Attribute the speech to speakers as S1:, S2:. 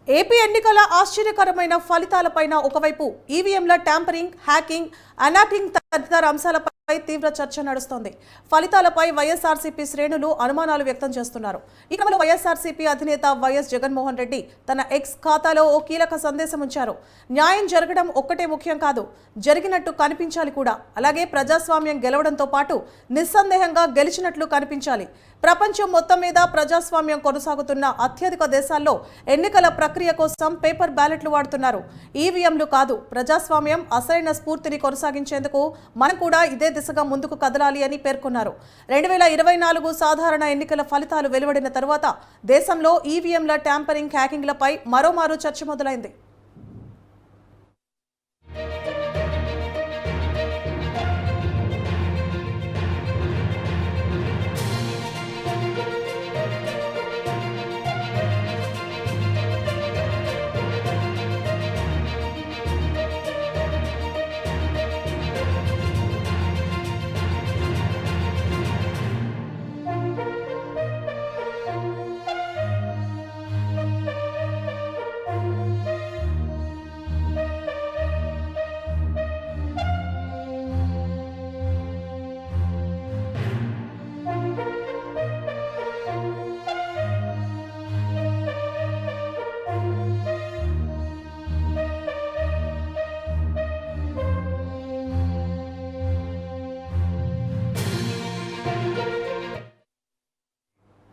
S1: AP ఎన్నికల ఆశ్చర్యకరమైన ఫలితాలపైన ఒకవైపు ఈవీఎంల ట్యాంపరింగ్, హ్యాకింగ్, అనాకింగ్ తదితర అంశాలపై తీవ్ర చర్చ నడుస్తోంది. ఫలితాలపై వైఎస్ఆర్సీపీ శ్రేణులు అనుమానాలు వ్యక్తం చేస్తున్నారు. ఈ క్రమంలో వైఎస్ఆర్సీపీ అధినేత వైఎస్ జగన్మోహన్ రెడ్డి తన ఎక్స్ ఖాతాలో ఓ కీలక సందేశం ఉంచారు. న్యాయం జరగడం ఒక్కటే ముఖ్యం కాదు, జరిగినట్టు కనిపించాలి కూడా. అలాగే ప్రజాస్వామ్యం గెలవడంతో పాటు నిస్సందేహంగా గెలిచినట్లు కనిపించాలి. ప్రపంచం మొత్తం మీద ప్రజాస్వామ్యం కొనసాగుతున్న అత్యధిక దేశాల్లో ఎన్నికల ప్రక్రియ కోసం పేపర్ బ్యాలెట్లు వాడుతున్నారు. ఈవీఎంలు కాదు, ప్రజాస్వామ్యం అసలైన స్ఫూర్తిని కొనసాగించేందుకు మనం కూడా ఇదే దిశగా ముందుకు కదలాలి అని పేర్కొన్నారు. 2024 సాధారణ ఎన్నికల ఫలితాలు వెలువడిన తరువాత దేశంలో ఈవీఎంల ట్యాంపరింగ్, హ్యాకింగ్లపై మరోమారు చర్చ మొదలైంది.